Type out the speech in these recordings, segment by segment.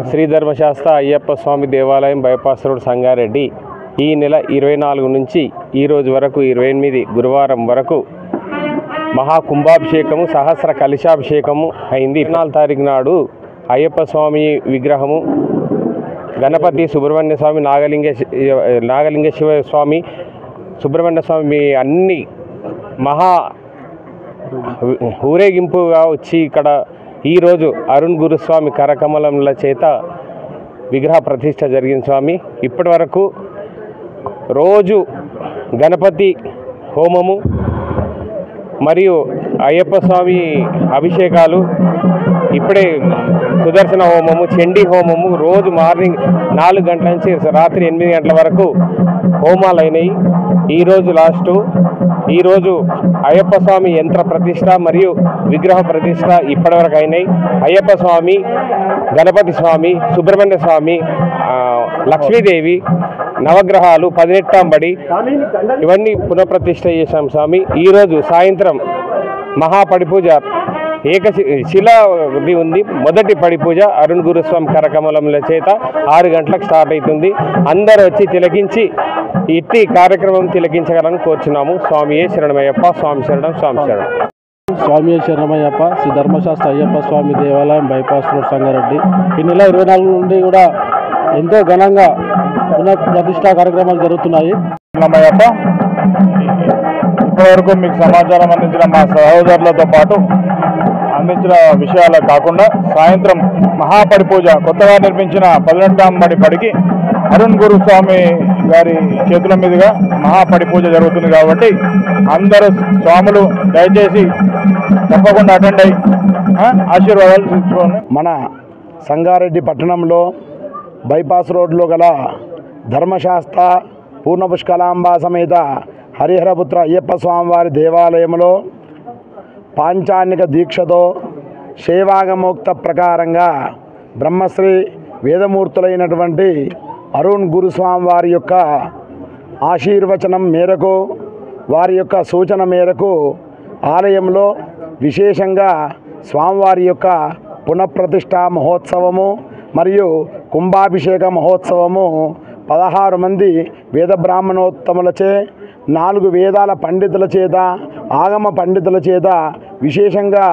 శ్రీ ధర్మశాస్త్ర అయ్యప్ప స్వామి దేవాలయం bypass road Sangareddy ఈ నెల 24 నుంచి ఈ రోజు వరకు 28 గురువారం వరకు మహాకుంభాభిషేకము సహస్ర కలశాభిషేకము అయింది. 24 తారీఖు నాడు అయ్యప్ప స్వామి విగ్రహము గణపతి సుబ్రహ్మణ్య స్వామి నాగలింగేశ్వర స్వామి సుబ్రహ్మణ్య స్వామి అన్ని మహా ఊరేగింపుగా వచ్చి ఇక్కడ ఈరోజు అరుణ్ గురుస్వామి కరకమలముల చేత విగ్రహ ప్రతిష్ఠ జరిగింది. స్వామి ఇప్పటి వరకు రోజు గణపతి హోమము మరియు అయ్యప్ప స్వామి అభిషేకాలు, ఇప్పుడే సుదర్శన హోమము, చండీ హోమము రోజు మార్నింగ్ 4 గంటల నుంచి రాత్రి 8 గంటల వరకు హోమాలు అయినాయి. ఈరోజు లాస్టు. ఈరోజు అయ్యప్ప స్వామి యంత్ర ప్రతిష్ట మరియు విగ్రహ ప్రతిష్ట ఇప్పటివరకు అయినాయి. అయ్యప్ప స్వామి, గణపతి స్వామి, సుబ్రహ్మణ్య స్వామి, లక్ష్మీదేవి, నవగ్రహాలు, 18వ బడి ఇవన్నీ పునఃప్రతిష్ఠ చేశాం స్వామి. ఈరోజు సాయంత్రం మహాపడిపూజ శిలాది ఉంది. మొదటి పడి పూజ అరుణ్ గురుస్వామి కరకమలముల చేత 6 గంటలకు స్టార్ట్ అవుతుంది. అందరూ వచ్చి తిలకించి ఇట్టి కార్యక్రమం తిలకించగలని కోరుచున్నాము. స్వామియే శరణమయ్యప్ప. స్వామి శరణం. స్వామి శరణం. స్వామియే శరణమయ్యప్ప. శ్రీ ధర్మశాస్త్ర అయ్యప్ప స్వామి దేవాలయం బైపాస్ రోడ్ సంగారెడ్డి ఈ నెల 24 నుండి కూడా ఎంతో ఘనంగా పునఃప్రతిష్ఠా కార్యక్రమాలు జరుగుతున్నాయి. శరణమయ్యప్ప. ఇప్పటివరకు మీకు సమాచారం అందించిన మా సహోదరులతో పాటు అందించిన విషయాలే కాకుండా సాయంత్రం మహాపడి పూజ కొత్తగా నిర్మించిన 18వ బడికి అరుణ్ గురుస్వామి గారి చేతుల మీదుగా మహాపడి పూజ జరుగుతుంది కాబట్టి అందరూ స్వాములు దయచేసి తప్పకుండా అటెండ్ అయ్యి ఆశీర్వాదాలు తీసుకోండి. మన సంగారెడ్డి పట్టణంలో బైపాస్ రోడ్లో గల ధర్మశాస్త్ర పూర్ణపుష్కలాంబ సమేత హరిహరపుత్ర అయ్యప్ప స్వామివారి దేవాలయంలో పాంచాన్నిక దీక్షతో సేవాగమోక్త ప్రకారంగా బ్రహ్మశ్రీ వేదమూర్తులైనటువంటి అరుణ్ గురుస్వామి వారి యొక్క ఆశీర్వచనం మేరకు, వారి యొక్క సూచన మేరకు ఆలయంలో విశేషంగా స్వామివారి యొక్క పునఃప్రతిష్ఠా మహోత్సవము మరియు కుంభాభిషేక మహోత్సవము 16 మంది వేద బ్రాహ్మణోత్తములచే 4 వేదాల పండితుల చేత, ఆగమ పండితుల చేత విశేషంగా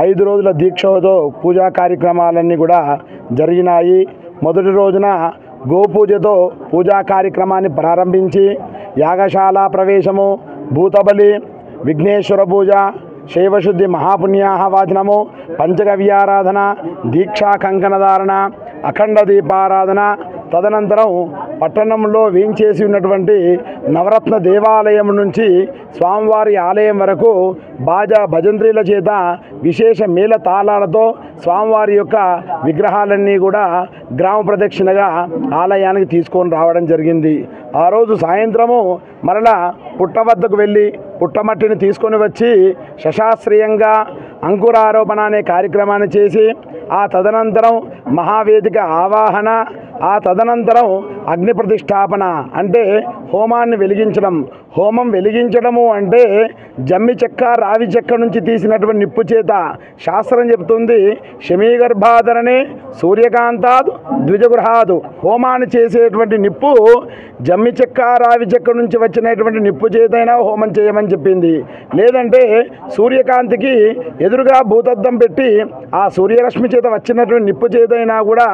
5 రోజుల దీక్షతో పూజా కార్యక్రమాలన్నీ కూడా జరిగినాయి. మొదటి రోజున గోపూజతో పూజా కార్యక్రమాన్ని ప్రారంభించి యాగశాల ప్రవేశము, భూతబలి, విఘ్నేశ్వర పూజ, శైవశుద్ధి మహాపుణ్యాహవాచనము, పంచగవ్యారాధన, దీక్షా కంకణధారణ, అఖండ దీపారాధన, తదనంతరం పట్టణంలో వేయించేసి ఉన్నటువంటి నవరత్న దేవాలయం నుంచి స్వామివారి ఆలయం వరకు బాజా భజంత్రీల చేత విశేష మేళ తాళాలతో స్వామివారి యొక్క విగ్రహాలన్నీ కూడా గ్రామ ప్రదక్షిణగా ఆలయానికి తీసుకొని రావడం జరిగింది. ఆ రోజు సాయంత్రము మరలా పుట్ట వద్దకు వెళ్ళి పుట్టమట్టిని తీసుకొని వచ్చి శశాస్త్రీయంగా అంకురారోపణ అనే కార్యక్రమాన్ని చేసి ఆ తదనంతరం మహావేదిక ఆవాహన, ఆ తదనంతరం అగ్ని ప్రతిష్టాపన అంటే హోమాన్ని వెలిగించడం. హోమం వెలిగించడము అంటే జమ్మి చెక్క రావి చెక్క నుంచి తీసినటువంటి నిప్పు చేత శాస్త్రం చెబుతుంది, శమీగర్భాధరణే సూర్యకాంతాదు ద్విజగృహాదు. హోమాన్ని చేసేటువంటి నిప్పు జమ్మి చెక్క రావి చెక్క నుంచి వచ్చినటువంటి నిప్పు చేతైనా హోమం చేయమని చెప్పింది. లేదంటే సూర్యకాంతికి ఎదురుగా భూతద్దం పెట్టి ఆ సూర్యరశ్మి చేత వచ్చినటువంటి నిప్పు చేతైనా కూడా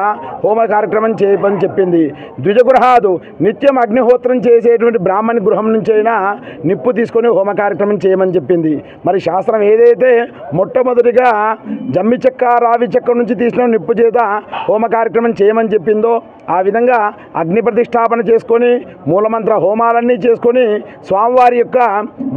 హోమ కార్యక్రమం చేయమని చెప్పింది. ద్విజగృహాదు నిత్యం అగ్నిహోత్రం చేసేటువంటి బ్రాహ్మణి గృహం నుంచి అయినా నిప్పు తీసుకొని హోమ కార్యక్రమం చేయమని చెప్పింది. మరి శాస్త్రం ఏదైతే మొట్టమొదటిగా జమ్మి చెక్క రావి చెక్క నుంచి తీసిన నిప్పు చేత హోమ కార్యక్రమం చేయమని చెప్పిందో ఆ విధంగా అగ్ని ప్రతిష్టాపన చేసుకొని మూలమంత్ర హోమాలన్నీ చేసుకొని స్వామివారి యొక్క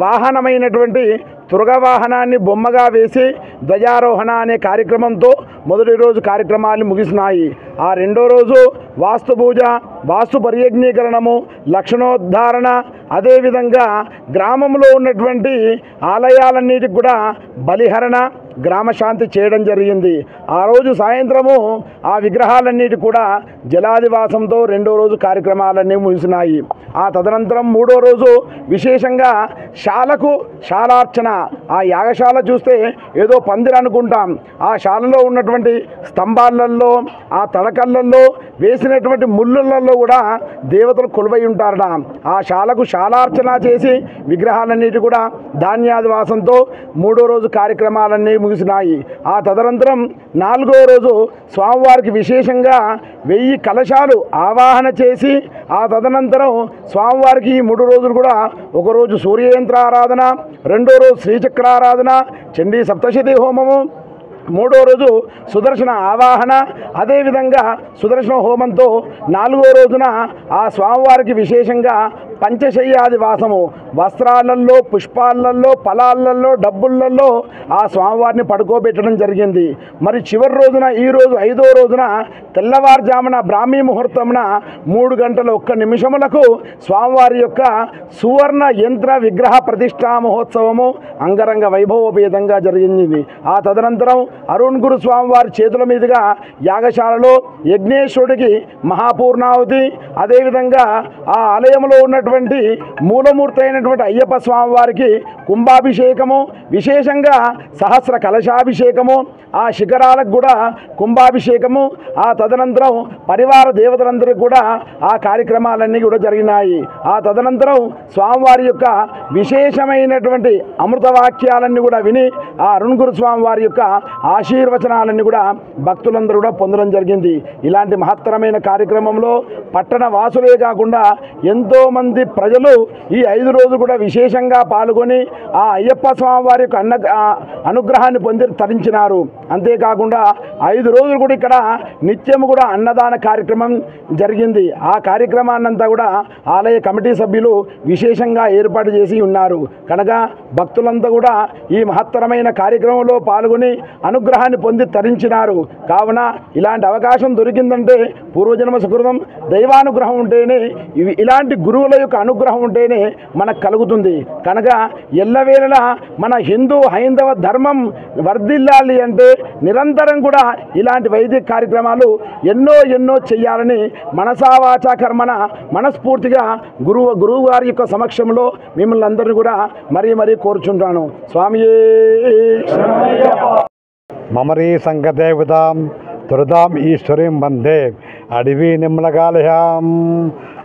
వాహనమైనటువంటి తురగ వాహనాన్ని బొమ్మగా వేసి ధ్వజారోహణ అనే కార్యక్రమంతో మొదటి రోజు కార్యక్రమాలు ముగిసినాయి. ఆ రెండో రోజు వాస్తు పూజ, వాస్తు పర్యజ్ఞీకరణము, లక్షణోద్ధారణ, అదేవిధంగా గ్రామంలో ఉన్నటువంటి ఆలయాలన్నిటికి కూడా బలిహరణ, గ్రామశాంతి చేయడం జరిగింది. ఆ రోజు సాయంత్రము ఆ విగ్రహాలన్నిటి కూడా జలాదివాసంతో రెండో రోజు కార్యక్రమాలన్నీ ముగిసినాయి. ఆ తదనంతరం మూడో రోజు విశేషంగా శాలార్చన. ఆ యాగశాల చూస్తే ఏదో పందిరి అనుకుంటాం. ఆ శాలలో ఉన్నటువంటి స్తంభాలలో, ఆ తడకళ్ళల్లో వేసినటువంటి ముళ్ళల్లో కూడా దేవతలు కొలువై ఉంటారట. ఆ శాలకు శాలార్చన చేసి విగ్రహాలన్నిటి కూడా ధాన్యాదివాసంతో మూడో రోజు కార్యక్రమాలన్నీ ముగిసినాయి. ఆ తదనంతరం నాలుగో రోజు స్వామివారికి విశేషంగా 1000 కలశాలు ఆవాహన చేసి ఆ తదనంతరం స్వామివారికి ఈ 3 రోజులు కూడా ఒకరోజు సూర్యయంత్ర ఆరాధన, రెండో రోజు శ్రీచక్రారాధన, చండీ సప్తశతి హోమము, మూడో రోజు సుదర్శన ఆవాహన, అదేవిధంగా సుదర్శన హోమంతో నాలుగో రోజున ఆ స్వామివారికి విశేషంగా పంచశయ్యాది వాసము, వస్త్రాలలో, పుష్పాలలో, ఫలాలలో, డబ్బులలో ఆ స్వామివారిని పడుకోబెట్టడం జరిగింది. మరి చివరి రోజున ఈ రోజు 5వ రోజున తెల్లవారుజామున బ్రాహ్మీ ముహూర్తమున 3 గంటల 1 నిమిషములకు స్వామివారి యొక్క సువర్ణ యంత్ర విగ్రహ ప్రతిష్టా మహోత్సవము అంగరంగ వైభవోపేతంగా జరిగింది. ఆ తదనంతరం అరుణ్ గురు స్వామివారి చేతుల మీదుగా యాగశాలలో యజ్ఞేశ్వరుడికి మహాపూర్ణావతి, అదేవిధంగా ఆ ఆలయంలో ఉన్నటువంటి మూలమూర్తి అయినటువంటి అయ్యప్ప స్వామివారికి కుంభాభిషేకము, విశేషంగా సహస్ర కలశాభిషేకము, ఆ శిఖరాలకు కూడా కుంభాభిషేకము, ఆ తదనంతరం పరివార దేవతలందరికీ కూడా ఆ కార్యక్రమాలన్నీ కూడా జరిగినాయి. ఆ తదనంతరం స్వామివారి యొక్క విశేషమైనటువంటి అమృతవాక్యాలన్నీ కూడా విని ఆ అరుణ్ గురు స్వామివారి యొక్క ఆశీర్వచనాలన్నీ కూడా భక్తులందరూ కూడా పొందడం జరిగింది. ఇలాంటి మహత్తరమైన కార్యక్రమంలో పట్టణ వాసులే కాకుండా ఎంతోమంది ప్రజలు ఈ 5 రోజులు కూడా విశేషంగా పాల్గొని ఆ అయ్యప్ప స్వామివారి యొక్క అనుగ్రహాన్ని పొంది తరించినారు. అంతేకాకుండా 5 రోజులు కూడా ఇక్కడ నిత్యం కూడా అన్నదాన కార్యక్రమం జరిగింది. ఆ కార్యక్రమాన్నంతా కూడా ఆలయ కమిటీ సభ్యులు విశేషంగా ఏర్పాటు చేసి ఉన్నారు. కనుక భక్తులంతా కూడా ఈ మహత్తరమైన కార్యక్రమంలో పాల్గొని అనుగ్రహాన్ని పొంది తరించినారు. కావున ఇలాంటి అవకాశం దొరికిందంటే పూర్వజన్మ సుకృతం, దైవానుగ్రహం ఉంటేనే, ఇలాంటి గురువుల యొక్క అనుగ్రహం ఉంటేనే మనకు కలుగుతుంది. కనుక ఎల్లవేళలా మన హిందూ హైందవ ధర్మం వర్ధిల్లాలి అంటే నిరంతరం కూడా ఇలాంటి వైదిక కార్యక్రమాలు ఎన్నో చేయాలని మనసావాచా కర్మణ మనస్ఫూర్తిగా గురువు గారి యొక్క సమక్షంలో మిమ్మల్ని అందరినీ కూడా మరీ కోరుచుంటాను. స్వామియే మమరీ సంఘదేవతాం దుర్దాం ఈశ్వరీం వందే అడివి నిమ్లగాలయాం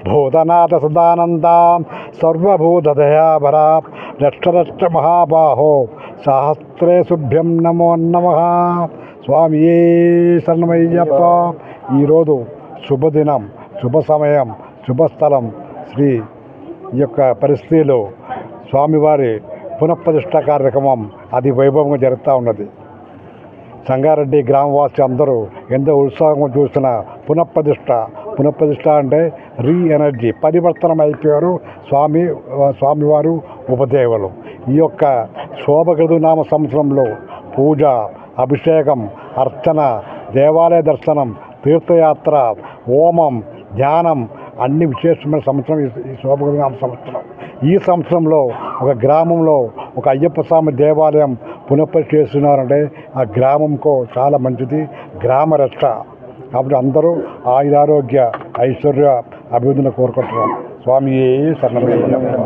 భూతనాథ సదానందాం సర్వభూతదయాభరా రక్షరక్ష మహాబాహో సహస్రే శుభ్యం నమో నమః. స్వామియే శరణమయ్యప్ప. ఈరోజు శుభదినం, శుభ సమయం, శుభస్థలం. శ్రీ యొక్క పరిస్థితిలో స్వామివారి పునఃప్రతిష్ఠ కార్యక్రమం అతి వైభవంగా జరుగుతూ ఉన్నది. సంగారెడ్డి గ్రామవాసి అందరూ ఎంతో ఉత్సాహంగా చూసిన పునఃప్రతిష్ఠ అంటే ఎనర్జీ పరివర్తనం అయిపోయారు స్వామివారు ఉపదేవులు. ఈ యొక్క శోభకృదు నామ సంవత్సరంలో పూజ, అభిషేకం, అర్చన, దేవాలయ దర్శనం, తీర్థయాత్ర, హోమం, ధ్యానం అన్ని విశేషమైన సంవత్సరం ఈ శోభకృదు నామ సంవత్సరం. ఈ సంవత్సరంలో ఒక గ్రామంలో ఒక అయ్యప్ప స్వామి దేవాలయం పునఃప్రతిష్ఠ చేస్తున్నారంటే ఆ గ్రామంకు చాలా మంచిది, గ్రామ రక్ష. కాబట్టి అందరూ ఆయురారోగ్య ఐశ్వర్య అభివృద్ధిని కోరుకుంటున్నాం. స్వామి శరణమయ్యప్ప.